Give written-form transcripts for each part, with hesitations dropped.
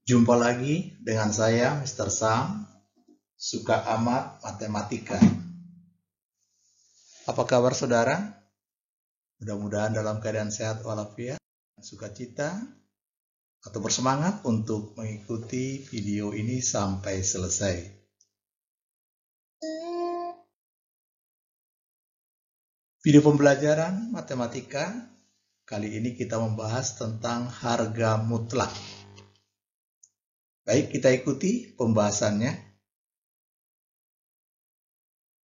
Jumpa lagi dengan saya, Mr. Sam, suka amat matematika. Apa kabar saudara? Mudah-mudahan dalam keadaan sehat walafiat, sukacita, atau bersemangat untuk mengikuti video ini sampai selesai. Video pembelajaran matematika, kali ini kita membahas tentang harga mutlak. Baik, kita ikuti pembahasannya.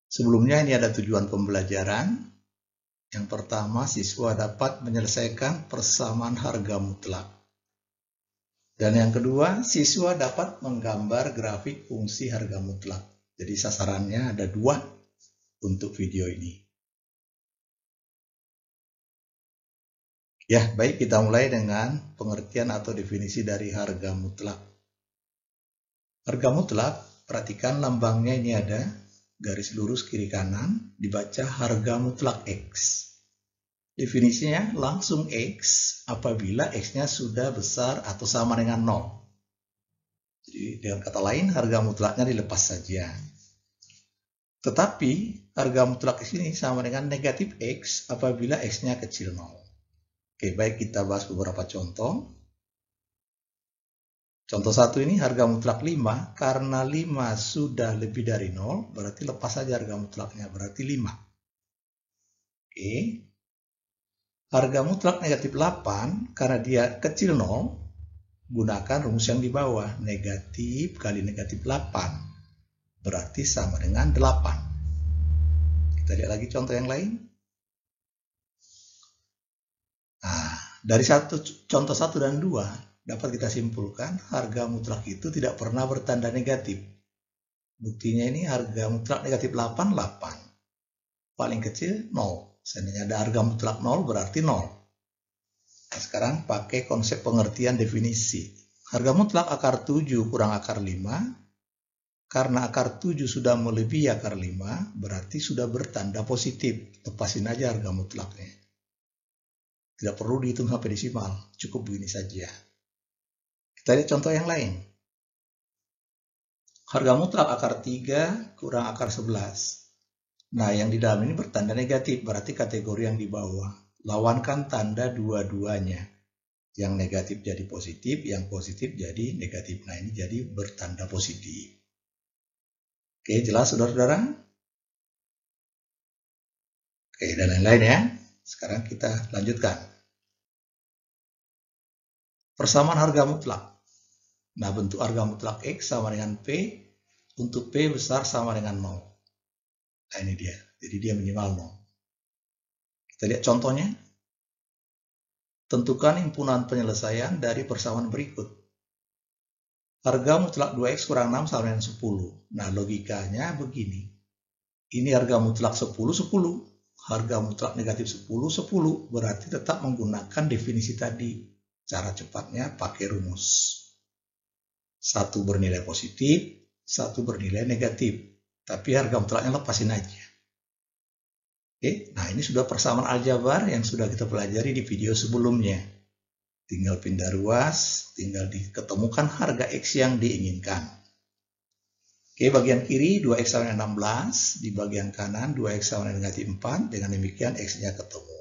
Sebelumnya ini ada tujuan pembelajaran. Yang pertama, siswa dapat menyelesaikan persamaan harga mutlak. Dan yang kedua, siswa dapat menggambar grafik fungsi harga mutlak. Jadi sasarannya ada dua untuk video ini. Ya, baik, kita mulai dengan pengertian atau definisi dari harga mutlak. Harga mutlak, perhatikan lambangnya ini ada garis lurus kiri kanan, dibaca harga mutlak X. Definisinya langsung X apabila X-nya sudah besar atau sama dengan 0. Jadi dengan kata lain harga mutlaknya dilepas saja. Tetapi harga mutlak X ini sama dengan negatif X apabila X-nya kecil 0. Oke, baik, kita bahas beberapa contoh. Contoh 1 ini harga mutlak 5, karena 5 sudah lebih dari 0, berarti lepas saja harga mutlaknya, berarti 5. Oke. Harga mutlak negatif 8, karena dia kecil 0, gunakan rumus yang di bawah, negatif kali negatif 8, berarti sama dengan 8. Kita lihat lagi contoh yang lain. Nah, dari contoh 1 dan 2, dapat kita simpulkan harga mutlak itu tidak pernah bertanda negatif. Buktinya ini harga mutlak negatif 8, 8. Paling kecil 0. Seandainya ada harga mutlak 0 berarti 0. Nah, sekarang pakai konsep pengertian definisi. Harga mutlak akar 7 kurang akar 5. Karena akar 7 sudah melebihi akar 5, berarti sudah bertanda positif. Lepasin aja harga mutlaknya. Tidak perlu dihitung sampai desimal, cukup begini saja. Kita lihat contoh yang lain. Harga mutlak akar 3 kurang akar 11. Nah, yang di dalam ini bertanda negatif, berarti kategori yang di bawah. Lawankan tanda dua-duanya. Yang negatif jadi positif, yang positif jadi negatif. Nah, ini jadi bertanda positif. Oke, jelas saudara-saudara? Oke, dan lain-lain ya. Sekarang kita lanjutkan. Persamaan harga mutlak. Nah, bentuk harga mutlak X sama dengan P, untuk P besar sama dengan 0. Nah, ini dia. Jadi dia minimal 0. Kita lihat contohnya. Tentukan himpunan penyelesaian dari persamaan berikut. Harga mutlak 2X kurang 6 sama dengan 10. Nah, logikanya begini. Ini harga mutlak 10, 10. Harga mutlak negatif 10, 10. Berarti tetap menggunakan definisi tadi. Cara cepatnya pakai rumus. Satu bernilai positif, satu bernilai negatif. Tapi harga mutlaknya lepasin aja. Oke, nah ini sudah persamaan aljabar yang sudah kita pelajari di video sebelumnya. Tinggal pindah ruas, tinggal diketemukan harga X yang diinginkan. Oke, bagian kiri 2X sama dengan 16, di bagian kanan 2X sama dengan negatif 4, dengan demikian X-nya ketemu.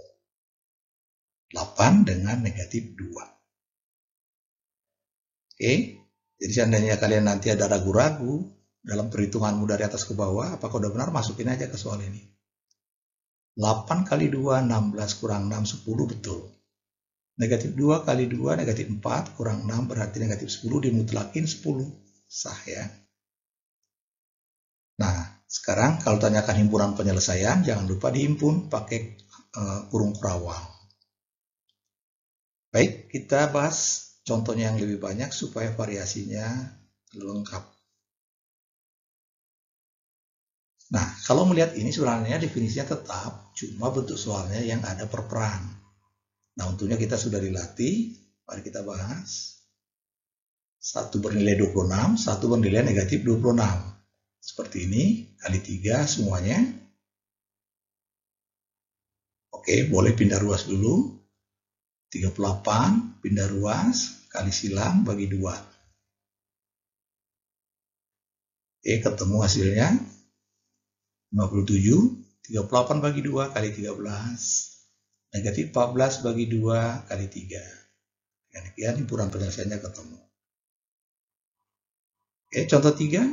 8 dengan negatif 2. Oke. Jadi seandainya kalian nanti ada ragu-ragu dalam perhitunganmu dari atas ke bawah, apakah udah benar, masukin aja ke soal ini. 8 kali 2, 16 kurang 6, 10, betul. Negatif 2 kali 2, negatif 4 kurang 6, berarti negatif 10 dimutlakin 10. Sah ya. Nah, sekarang kalau tanyakan himpunan penyelesaian, jangan lupa dihimpun pakai kurung kurawal. Baik, kita bahas contohnya yang lebih banyak supaya variasinya lengkap. Nah, kalau melihat ini sebenarnya definisinya tetap, cuma bentuk soalnya yang ada per peran. Nah, untungnya kita sudah dilatih, mari kita bahas. Satu bernilai 26, satu bernilai negatif 26. Seperti ini, kali 3 semuanya. Oke, boleh pindah ruas dulu. 38 pindah ruas kali silang bagi 2. Oke, ketemu hasilnya 57, 38 bagi 2 kali 13, negatif 14 bagi 2 kali 3. Dengan demikian himpunan penyelesaiannya ketemu. Oke, contoh 3.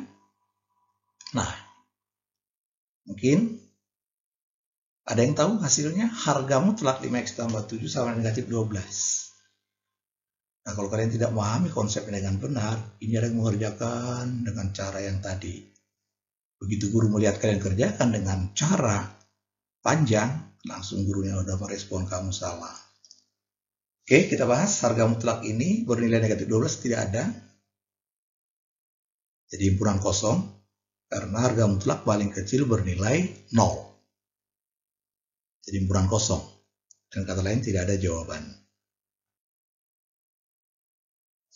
Nah, mungkin ada yang tahu hasilnya harga mutlak 5x tambah 7 sama negatif 12. Nah, kalau kalian tidak memahami konsepnya dengan benar, ini ada yang mengerjakan dengan cara yang tadi. Begitu guru melihat kalian kerjakan dengan cara panjang, langsung gurunya udah merespon kamu salah. Oke, kita bahas harga mutlak ini bernilai negatif 12 tidak ada. Jadi himpunan kosong, karena harga mutlak paling kecil bernilai 0. Jadi himpunan kosong. Dan kata lain tidak ada jawaban.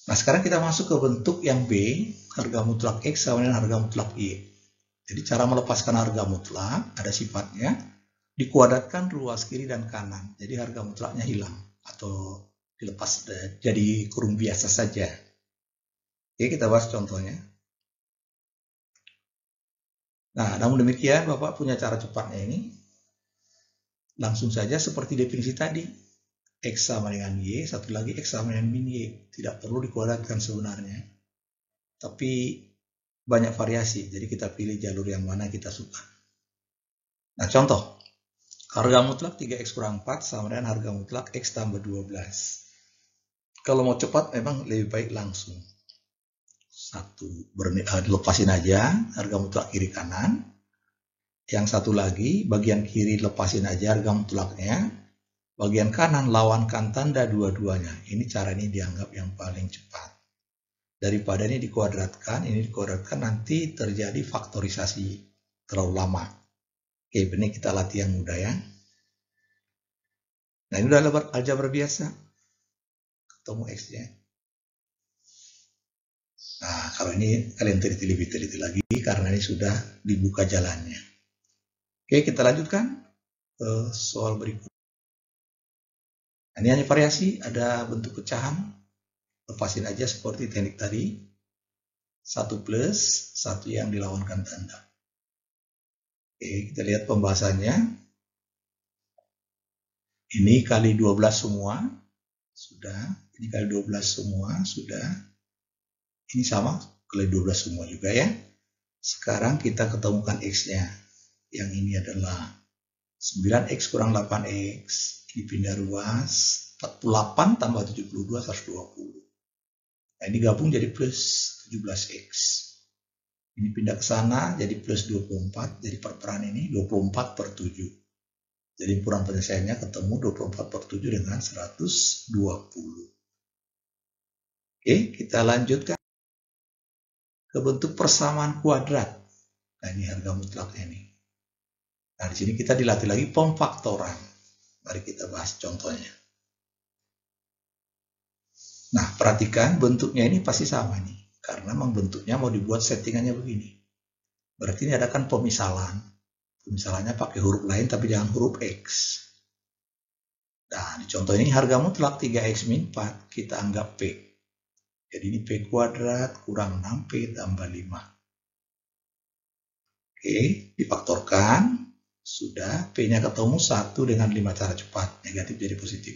Nah, sekarang kita masuk ke bentuk yang B, harga mutlak X sama dengan harga mutlak Y. Jadi cara melepaskan harga mutlak ada sifatnya dikuadratkan ruas kiri dan kanan. Jadi harga mutlaknya hilang atau dilepas jadi kurung biasa saja. Oke, kita bahas contohnya. Nah, namun demikian Bapak punya cara cepatnya ini. Langsung saja seperti definisi tadi. X sama dengan Y, satu lagi X sama dengan min Y. Tidak perlu dikuadratkan sebenarnya. Tapi banyak variasi, jadi kita pilih jalur yang mana kita suka. Nah, contoh. Harga mutlak 3X kurang 4 sama dengan harga mutlak X tambah 12. Kalau mau cepat memang lebih baik langsung. Lepasin aja harga mutlak kiri kanan. Yang satu lagi, bagian kiri lepasin aja harga mutlaknya. Bagian kanan lawankan tanda dua-duanya. Ini cara ini dianggap yang paling cepat. Daripada ini dikuadratkan nanti terjadi faktorisasi terlalu lama. Oke, ini kita latih yang mudah ya. Nah, ini udah aljabar biasa. Ketemu X-nya. Nah, kalau ini kalian teliti lagi karena ini sudah dibuka jalannya. Oke, kita lanjutkan ke soal berikut. Ini hanya variasi, ada bentuk pecahan, lepasin aja seperti teknik tadi, 1 plus, 1 yang dilawankan tanda. Oke, kita lihat pembahasannya. Ini kali 12 semua, sudah. Ini kali 12 semua, sudah. Ini sama, kali 12 semua juga ya. Sekarang kita ketemukan X-nya. Yang ini adalah 9X kurang 8X. Ini pindah ruas, 48 tambah 72, 120. Nah, ini gabung jadi plus 17X. Ini pindah ke sana, jadi plus 24. Jadi perperan ini 24 per 7. Jadi himpunan penyelesaiannya ketemu 24 per 7 dengan 120. Oke, kita lanjutkan ke bentuk persamaan kuadrat. Nah, ini harga mutlaknya nih. Nah, di sini kita dilatih lagi pemfaktoran. Mari kita bahas contohnya. Nah, perhatikan bentuknya ini pasti sama nih. Karena memang bentuknya mau dibuat settingannya begini. Berarti ini ada kan pemisalan. Pemisalannya pakai huruf lain tapi jangan huruf X. Nah, di contoh ini harga mutlak 3X min 4 kita anggap P. Jadi ini P kuadrat kurang 6P tambah 5. Oke, difaktorkan. Sudah, P-nya ketemu 1 dengan 5 cara cepat. Negatif jadi positif.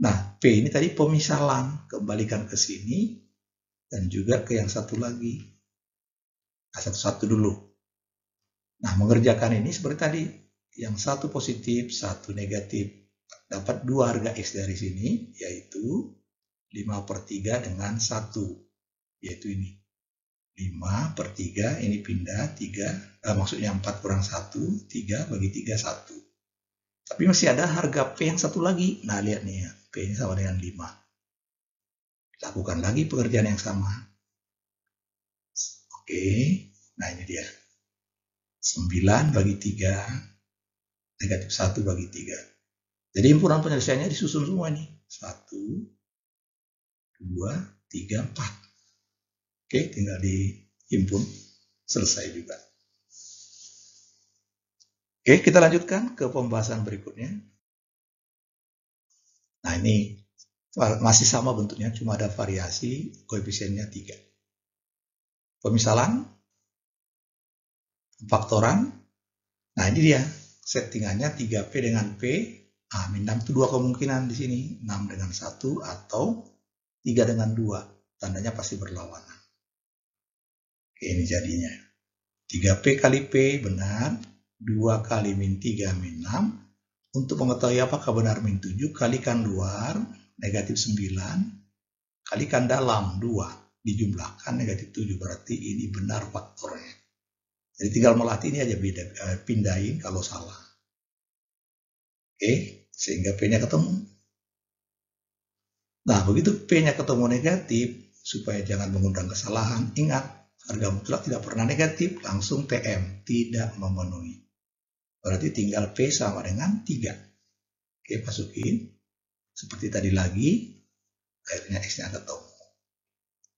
Nah, P ini tadi pemisalan. Kembalikan ke sini. Dan juga ke yang satu lagi. Nah, satu-satu dulu. Nah, mengerjakan ini seperti tadi. Yang satu positif, satu negatif. Dapat 2 harga X dari sini. Yaitu 5 per 3 dengan 1. Yaitu ini. 5 per 3, ini pindah 3, maksudnya 4 kurang 1, 3 bagi 3, 1. Tapi masih ada harga P yang satu lagi. Nah, lihat nih ya, P ini sama dengan 5. Lakukan lagi pekerjaan yang sama. Oke, nah ini dia. 9 bagi 3, negatif 1 bagi 3. Jadi himpunan penyelesaiannya disusun semua nih. 1, 2, 3, 4. Oke, tinggal dihimpun, selesai juga. Oke, kita lanjutkan ke pembahasan berikutnya. Nah, ini masih sama bentuknya, cuma ada variasi, koefisiennya 3. Pemisalan, faktoran. Nah ini dia settingannya 3P dengan P. Min 6 itu dua kemungkinan di sini. 6 dengan 1 atau 3 dengan 2. Tandanya pasti berlawanan. Oke, ini jadinya. 3P kali P benar. 2 kali min 3 min 6. Untuk mengetahui apakah benar min 7, kalikan luar, negatif 9. Kalikan dalam 2. Dijumlahkan negatif 7, berarti ini benar faktornya. Jadi tinggal melatih ini aja pindahin kalau salah. Oke, sehingga P-nya ketemu. Nah, begitu P-nya ketemu negatif, supaya jangan mengundang kesalahan, ingat, harga mutlak tidak pernah negatif, langsung TM, tidak memenuhi. Berarti tinggal P sama dengan 3. Oke, masukin. Seperti tadi lagi, akhirnya X-nya ketemu.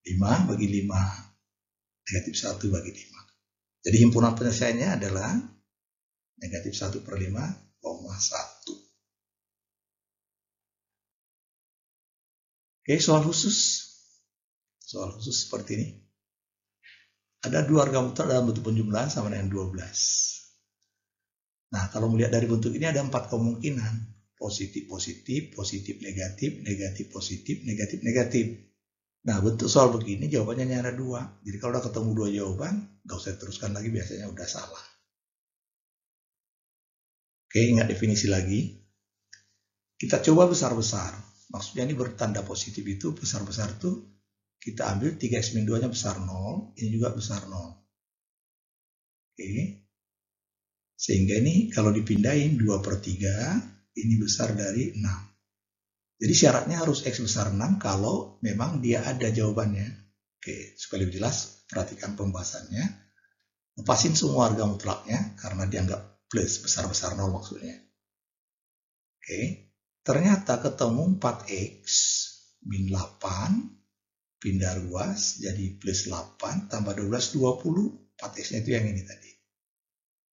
5 bagi 5, negatif 1 bagi 5. Jadi himpunan penyelesaiannya adalah negatif 1/5,1. Oke, soal khusus. Soal khusus seperti ini. Ada dua harga mutlak dalam bentuk penjumlahan sama dengan 12. Nah, kalau melihat dari bentuk ini ada 4 kemungkinan. Positif, positif, positif, negatif, negatif, positif, negatif, negatif. Nah, bentuk soal begini jawabannya hanya ada 2. Jadi kalau udah ketemu 2 jawaban, nggak usah teruskan lagi, biasanya udah salah. Oke, ingat definisi lagi. Kita coba besar-besar. Maksudnya ini bertanda positif itu, besar-besar tuh kita ambil 3x-2-nya besar 0, ini juga besar 0. Oke. Sehingga ini kalau dipindahin 2/3, ini besar dari 6. Jadi syaratnya harus X besar 6 kalau memang dia ada jawabannya. Oke, supaya lebih jelas, perhatikan pembahasannya. Lepasin semua harga mutlaknya karena dianggap plus, besar-besar 0 maksudnya. Oke, ternyata ketemu 4X min 8, pindah ruas, jadi plus 8, tambah 12, 20. 4X-nya itu yang ini tadi.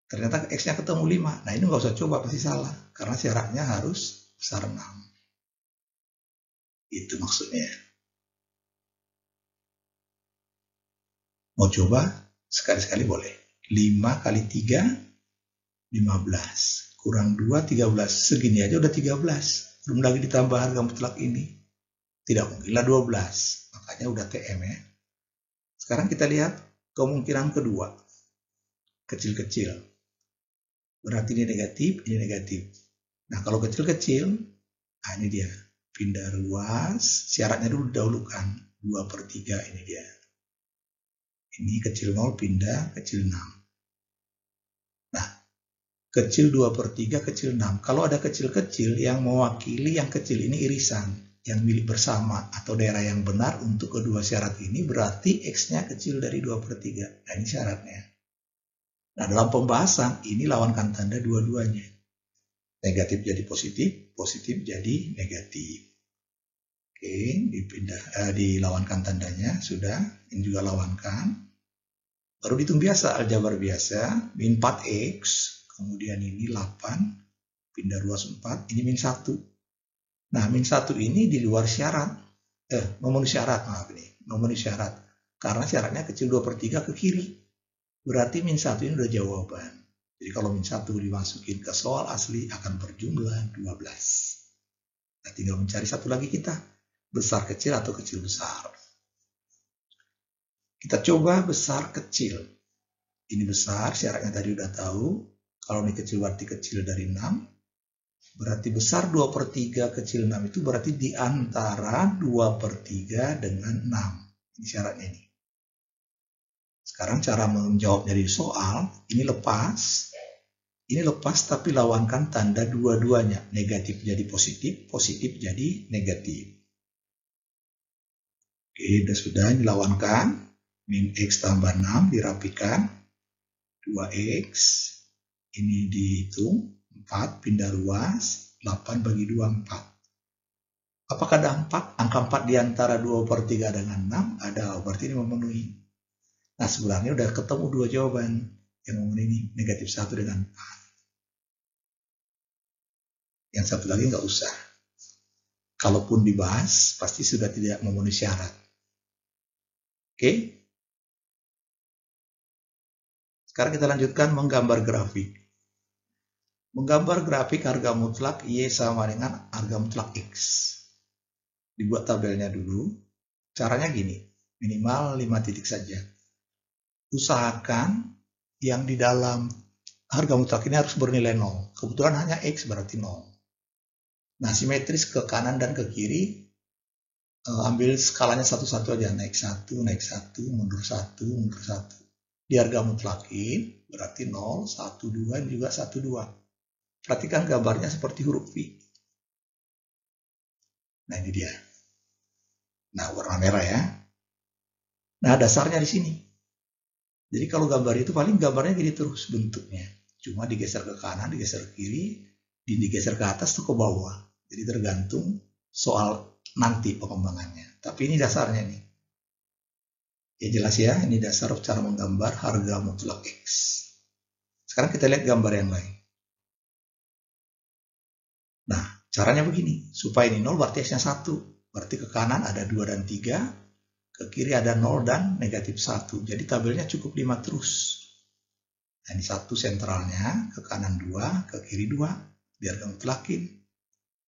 Ternyata X-nya ketemu 5. Nah ini nggak usah coba, pasti salah. Karena syaratnya harus besar 6. Itu maksudnya. Mau coba? Sekali-sekali boleh. 5 kali 3, 15. Kurang 2, 13. Segini aja udah 13. Belum lagi ditambah harga mutlak ini. Tidak mungkinlah 12. Makanya udah TM ya. Sekarang kita lihat kemungkinan kedua. Kecil-kecil. Berarti ini negatif, ini negatif. Nah kalau kecil-kecil, nah ini dia. Pindah ruas, syaratnya dulu dahulukan. 2/3 ini dia. Ini kecil 0 pindah kecil 6. Nah, kecil 2/3 kecil 6. Kalau ada kecil-kecil yang mewakili yang kecil ini irisan. Yang milik bersama atau daerah yang benar untuk kedua syarat ini berarti X-nya kecil dari 2/3. Nah ini syaratnya. Nah dalam pembahasan ini lawankan tanda dua-duanya. Negatif jadi positif, positif jadi negatif. Oke, dilawankan tandanya, sudah. Ini juga lawankan. Baru dihitung biasa, aljabar biasa. Min 4X, kemudian ini 8, pindah ruas 4, ini min 1. Nah, min 1 ini di luar syarat. Memenuhi syarat, maaf ini. Memenuhi syarat. Karena syaratnya kecil 2/3 ke kiri. Berarti min 1 ini udah jawaban. Jadi kalau min 1 dimasukin ke soal asli akan berjumlah 12. Nah, tinggal mencari satu lagi kita. Besar kecil atau kecil besar. Kita coba besar kecil. Ini besar, syaratnya tadi udah tahu. Kalau ini kecil berarti kecil dari 6. Berarti besar 2/3 kecil 6 itu berarti di antara 2/3 dengan 6. Ini syaratnya ini. Sekarang cara menjawabnya di soal, ini lepas. Ini lepas tapi lawankan tanda dua-duanya. Negatif jadi positif, positif jadi negatif. Oke, sudah dilawankan. Min X tambah 6 dirapikan. 2X. Ini dihitung. 4 pindah ruas. 8 bagi 2, 4. Apakah ada 4? Angka 4 di antara 2/3 dengan 6 ada, berarti ini memenuhi. Nah sebenarnya udah ketemu dua jawaban yang memenuhi ini. Negatif 1 dengan 4. Yang satu lagi nggak usah. Kalaupun dibahas, pasti sudah tidak memenuhi syarat. Oke? Sekarang kita lanjutkan menggambar grafik. Menggambar grafik harga mutlak Y sama dengan harga mutlak X. Dibuat tabelnya dulu. Caranya gini, minimal 5 titik saja. Usahakan yang di dalam harga mutlak ini harus bernilai 0. Kebetulan hanya X berarti 0. Nah, simetris ke kanan dan ke kiri, ambil skalanya satu-satu aja. Naik 1, mundur 1, mundur 1. Di harga mutlakin berarti 0, 1, 2, ini juga 1, 2. Perhatikan gambarnya seperti huruf V. Nah, ini dia. Nah, warna merah ya. Nah, dasarnya di sini. Jadi kalau gambar itu paling gambarnya gini terus bentuknya. Cuma digeser ke kanan, digeser ke kiri, digeser ke atas atau ke bawah. Jadi tergantung soal nanti pengembangannya. Tapi ini dasarnya nih. Ya jelas ya, ini dasar cara menggambar harga mutlak X. Sekarang kita lihat gambar yang lain. Nah, caranya begini. Supaya ini 0 berarti X-nya 1. Berarti ke kanan ada 2 dan 3. Ke kiri ada 0 dan negatif 1. Jadi tabelnya cukup 5 terus. Nah, ini 1 sentralnya, ke kanan 2, ke kiri 2. Di harga mutlakin.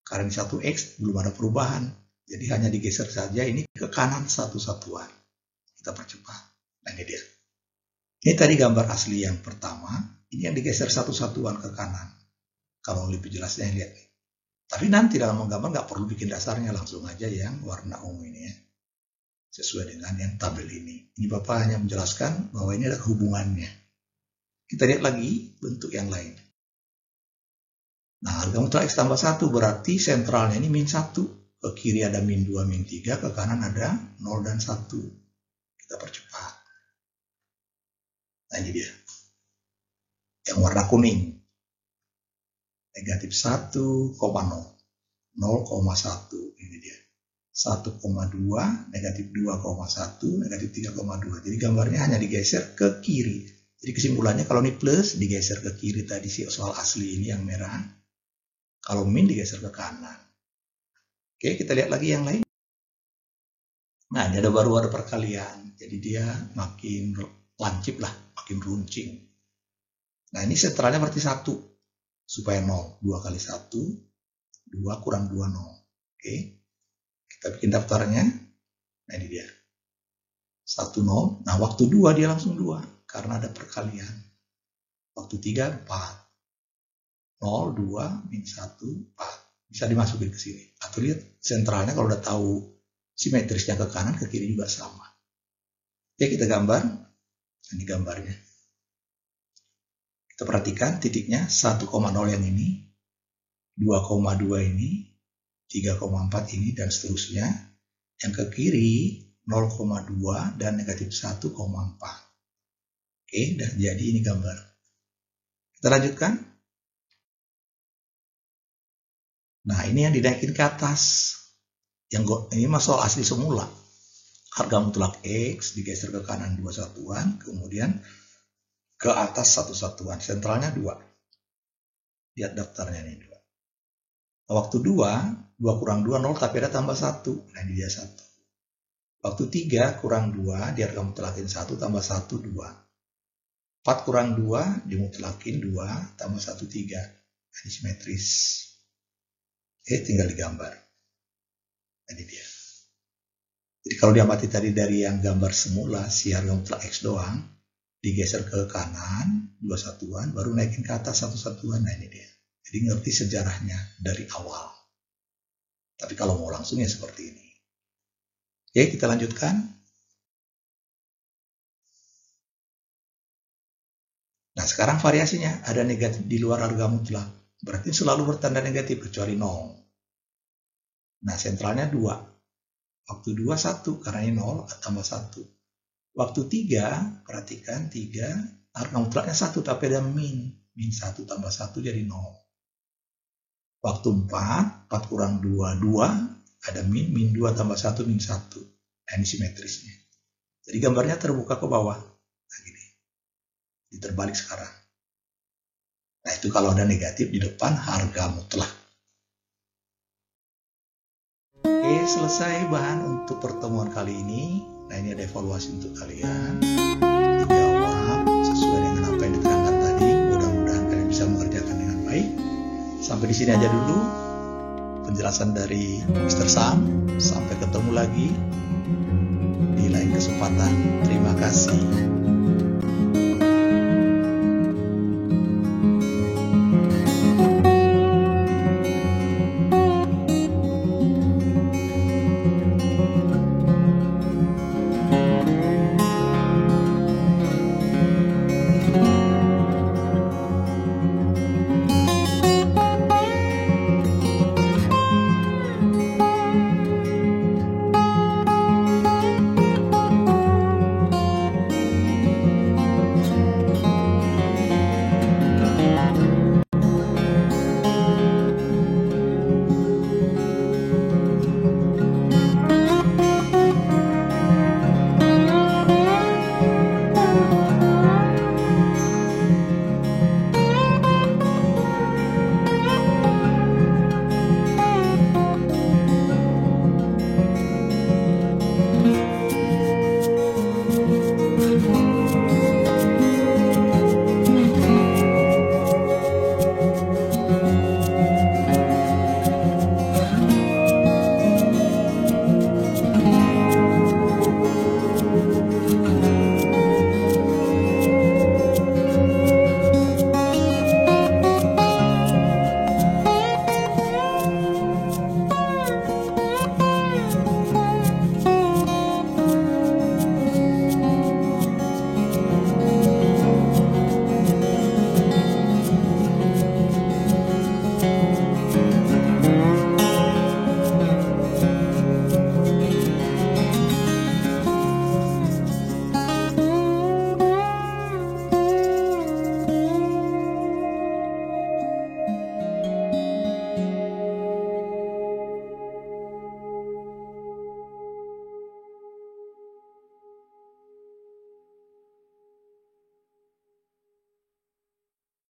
Karena ini 1X, belum ada perubahan. Jadi hanya digeser saja ini ke kanan satu-satuan. Kita percepat. Nah, ini dia. Ini tadi gambar asli yang pertama. Ini yang digeser satu-satuan ke kanan. Kalau lebih jelasnya lihat nih. Tapi nanti dalam menggambar nggak perlu bikin dasarnya, langsung aja yang warna ungu ini ya. Sesuai dengan yang tabel ini. Ini Bapak hanya menjelaskan bahwa ini ada hubungannya. Kita lihat lagi bentuk yang lain. Nah, harga mutlak X tambah 1 berarti sentralnya ini min 1. Ke kiri ada min 2, min 3. Ke kanan ada 0 dan 1. Kita percepat. Nah, ini dia. Yang warna kuning. Negatif 1,0. 0,1. Ini dia. 1,2, negatif 2,1, negatif 3,2. Jadi gambarnya hanya digeser ke kiri. Jadi kesimpulannya kalau ini plus digeser ke kiri tadi soal asli ini yang merah. Kalau min digeser ke kanan. Oke, kita lihat lagi yang lain. Nah, ini baru ada perkalian. Jadi dia makin lancip lah, makin runcing. Nah, ini sentralnya berarti 1. Supaya 0. 2 kali 1, 2 kurang 2, 0. Oke. Kita bikin daftarnya. Nah, ini dia. 1, 0. Nah, waktu 2 dia langsung 2. Karena ada perkalian. Waktu 3, 4. 0, 2, min 1, 4. Bisa dimasukin ke sini. Atau lihat sentralnya kalau udah tahu simetrisnya ke kanan, ke kiri juga sama. Oke, kita gambar. Ini gambarnya. Kita perhatikan titiknya 1,0 yang ini, 2,2 ini, 3,4 ini, dan seterusnya. Yang ke kiri 0,2 dan negatif 1,4. Oke, dan jadi ini gambar. Kita lanjutkan. Nah, ini yang dinaikin ke atas. Ini soal asli semula. Harga mutlak X digeser ke kanan 2 satuan, kemudian ke atas 1 satuan. Sentralnya 2. Lihat daftarnya ini 2. Waktu 2 kurang 2, 0, tapi ada tambah 1. Nah, ini dia 1. Waktu 3 kurang 2, di harga mutlakin 1, tambah 1, 2. 4 kurang 2, dimutlakin 2, tambah 1, 3. Nah, ini simetris. Oke, tinggal digambar. Ini dia. Jadi kalau diamati tadi dari yang gambar semula, si harga mutlak X doang, digeser ke kanan, 2 satuan, baru naikin ke atas 1 satuan. Nah, ini dia. Jadi ngerti sejarahnya dari awal. Tapi kalau mau langsung ya seperti ini. Oke, kita lanjutkan. Nah, sekarang variasinya ada negatif di luar harga mutlak. Berarti selalu bertanda negatif kecuali 0. Nah, sentralnya 2. Waktu 2, 1. Karena ini 0, tambah 1. Waktu 3, perhatikan 3. Harga mutlaknya 1, tapi ada min. Min 1 tambah 1 jadi 0. Waktu 4, 4 kurang 2, 2. Ada min, min 2 tambah 1, min 1. Nah, ini simetrisnya. Jadi gambarnya terbuka ke bawah. Nah, gini. Diterbalik sekarang. Nah, itu kalau ada negatif di depan harga mutlak. Oke, selesai bahan untuk pertemuan kali ini. Nah, ini ada evaluasi untuk kalian. Dijawab sesuai dengan apa yang Sampai di sini aja dulu penjelasan dari Mr. Sam. Sampai ketemu lagi di lain kesempatan. Terima kasih.